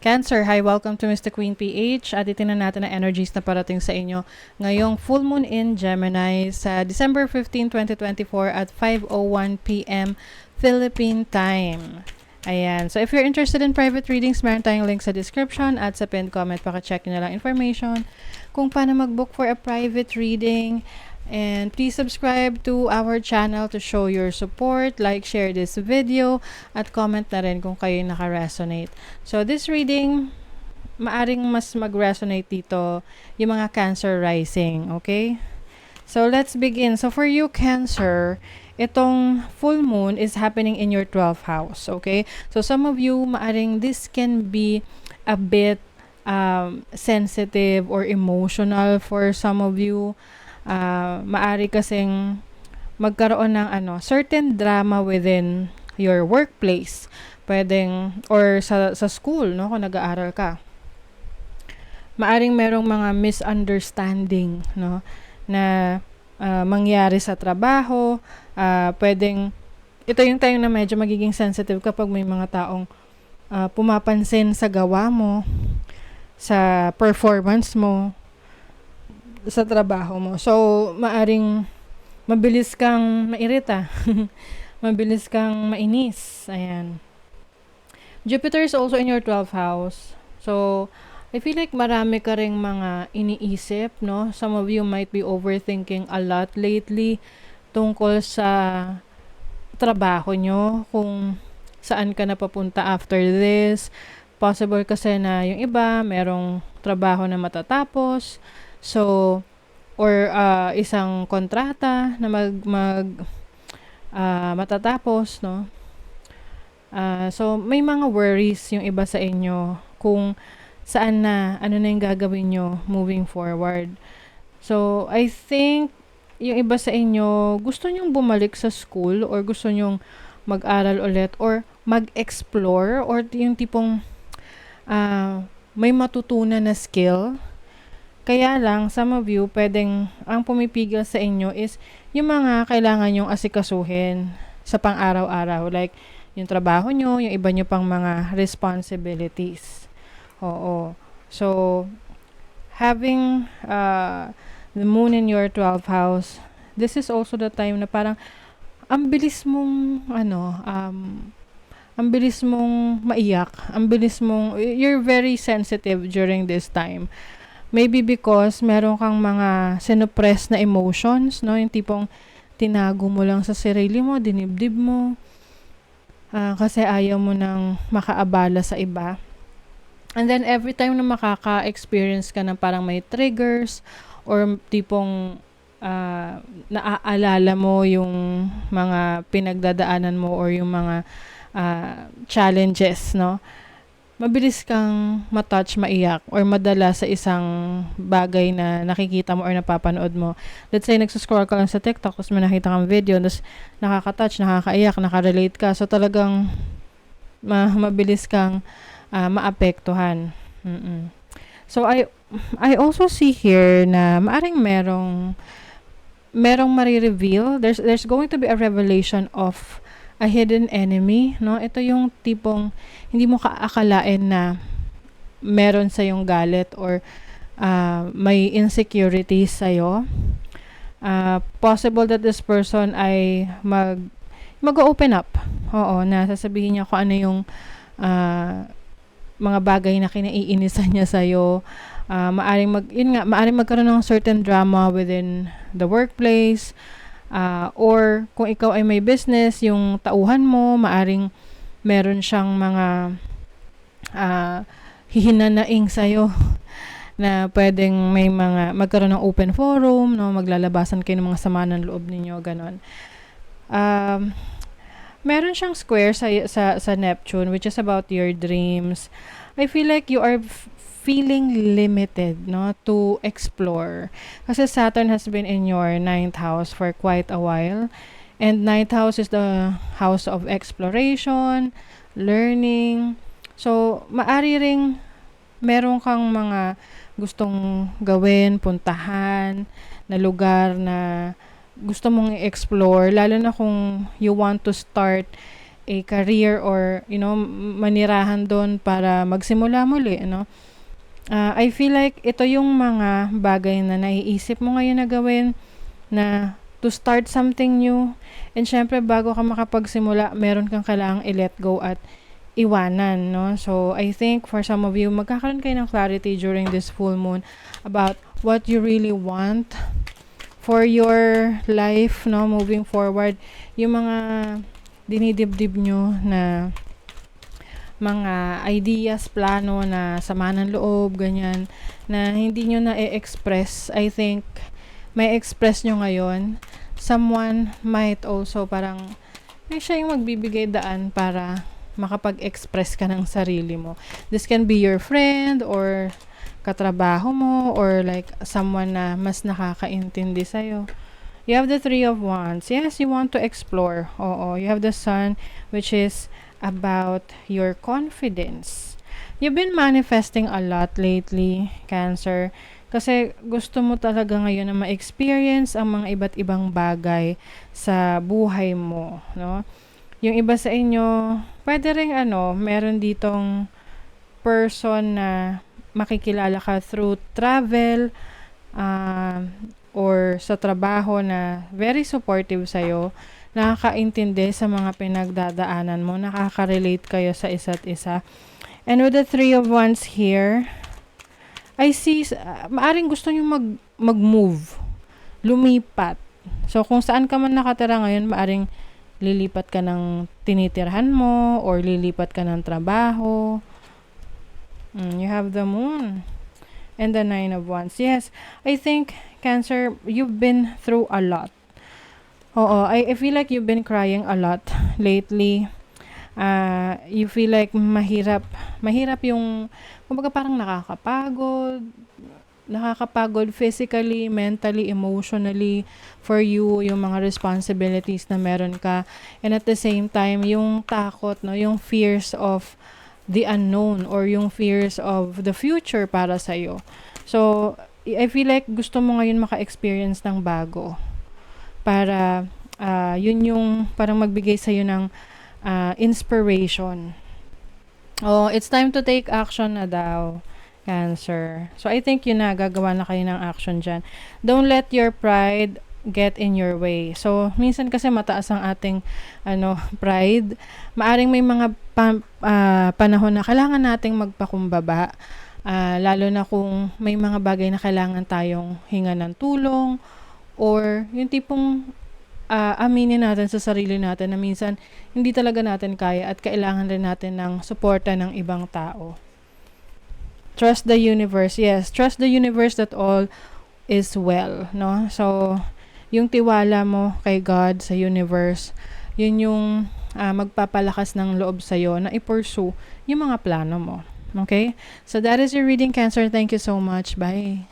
Cancer, hi, welcome to Mr. Queen PH. At itinan natin ang energies na parating sa inyo ngayong full moon in Gemini sa December 15, 2024 at 5:01 p.m. Philippine time. Ayan. So, if you're interested in private readings, meron tayong link sa description at sa pinned comment. Paka-check nyo lang information kung paano mag-book for a private reading. And please subscribe to our channel to show your support, like, share this video, at comment na rin kung kayo naka-resonate. So, this reading, maaring mas mag-resonate dito yung mga Cancer rising, okay? So, let's begin. So, for you, Cancer, itong full moon is happening in your 12th house, okay? So, some of you, maaring this can be a bit sensitive or emotional for some of you. Maari kasing magkaroon ng certain drama within your workplace. Pwedeng, or sa school, no, kung nag-aaral ka. Maaring merong mga misunderstanding, no, na mangyari sa trabaho. Pwedeng, ito yung time na medyo magiging sensitive kapag may mga taong pumapansin sa gawa mo, sa performance mo, sa trabaho mo. So, maaring mabilis kang mairita. Mabilis kang mainis. Ayan. Jupiter is also in your 12th house. So, I feel like marami ka ring mga iniisip, no? Some of you might be overthinking a lot lately tungkol sa trabaho nyo, kung saan ka na papunta after this. Possible kasi na yung iba, merong trabaho na matatapos. So, or isang kontrata na matatapos, no? So, may mga worries yung iba sa inyo kung saan na, ano na yung gagawin nyo moving forward. So, I think yung iba sa inyo, gusto nyong bumalik sa school or gusto nyong mag-aral ulit or mag-explore or yung tipong may matutunan na skill. Kaya lang, some of you, pwedeng, ang pumipigil sa inyo is yung mga kailangan nyong asikasuhin sa pang-araw-araw. Like, yung trabaho nyo, yung iba nyo pang mga responsibilities. Oo. So, having the moon in your 12th house, this is also the time na parang, ang bilis mong, ang bilis mong maiyak. Ang bilis mong, you're very sensitive during this time. Maybe because meron kang mga sinuppress na emotions, no? Yung tipong tinago mo lang sa sarili mo, dinibdib mo, kasi ayaw mo nang makaabala sa iba. And then every time na makaka-experience ka ng parang may triggers or tipong naaalala mo yung mga pinagdadaanan mo or yung mga challenges, no? Mabilis kang matouch, maiyak, or madala sa isang bagay na nakikita mo or napapanood mo. Let's say, nagsuscroll ka lang sa TikTok, tapos may nakita kang video, tapos nakaka-touch, nakakaiyak, nakarelate ka. So, talagang mabilis kang maapektuhan. So, I also see here na maaring merong marireveal. There's going to be a revelation of a hidden enemy, no? Ito yung tipong hindi mo kaakalain na meron sa yung galit or may insecurities sa'yo. Possible that this person ay mag-open up. Oo, na sasabihin niya kung ano yung mga bagay na kinaiinisan niya sa'yo. Maaring magkaroon ng certain drama within the workplace. Or kung ikaw ay may business, yung tauhan mo, maaring meron siyang mga hihinanaing sa'yo na pwedeng may mga magkaroon ng open forum, no, maglalabasan kayo ng mga sama ng loob ninyo, ganon. Meron siyang square sa Neptune, which is about your dreams. I feel like you are feeling limited, no, to explore. Kasi Saturn has been in your 9th house for quite a while. And 9th house is the house of exploration, learning. So, maari ring meron kang mga gustong gawin, puntahan, na lugar na gusto mong i-explore, lalo na kung you want to start a career or, manirahan doon para magsimula muli, I feel like ito yung mga bagay na naiisip mo ngayon na gawin na to start something new. And syempre, bago ka makapagsimula, meron kang kailangang i-let go at iwanan, no? So, I think for some of you, magkakaroon kayo ng clarity during this full moon about what you really want for your life, no? Moving forward, yung mga dinidibdib nyo na mga ideas, plano na sama ng loob, ganyan, na hindi nyo na-express. I think, may express nyo ngayon. Someone might also parang, may siya yung magbibigay daan para makapag-express ka ng sarili mo. This can be your friend, or katrabaho mo, or like someone na mas nakakaintindi sa'yo. You have the Three of Wands. Yes, you want to explore. Oo. You have the Sun, which is about your confidence. You've been manifesting a lot lately, Cancer. Kasi gusto mo talaga ngayon na ma-experience ang mga iba't ibang bagay sa buhay mo, no? Yung iba sa inyo, pwede ring meron ditong person na makikilala ka through travel, or sa trabaho na very supportive sa'yo, nakakaintindi sa mga pinagdadaanan mo, nakaka-relate kayo sa isa't isa. And with the Three of Wands here, I see, maaring gusto nyo mag-move, lumipat. So, kung saan ka man nakatira ngayon, maaring lilipat ka ng tinitirhan mo, or lilipat ka ng trabaho. You have the Moon and the Nine of Wands. Yes, I think, Cancer, you've been through a lot. Oo, I feel like you've been crying a lot lately. You feel like mahirap yung, kumbaga parang nakakapagod physically, mentally, emotionally for you, yung mga responsibilities na meron ka. And at the same time, yung takot, no, yung fears of the unknown, or yung fears of the future para sa'yo. So, I feel like gusto mo ngayon maka-experience ng bago. Para, yun yung parang magbigay sa'yo ng inspiration. Oh, it's time to take action na daw, Cancer. So, I think yun na, gagawa na kayo ng action dyan. Don't let your pride get in your way. So, minsan kasi mataas ang ating pride. Maaring may mga panahon na kailangan nating magpakumbaba. Lalo na kung may mga bagay na kailangan tayong hinga ng tulong, or yung tipong aminin natin sa sarili natin na minsan hindi talaga natin kaya at kailangan rin natin ng suporta ng ibang tao. Trust the universe. Yes, trust the universe that all is well, no? So, yung tiwala mo kay God, sa universe, yun yung magpapalakas ng loob sa'yo na i-pursue yung mga plano mo. Okay? So, that is your reading, Cancer. Thank you so much. Bye.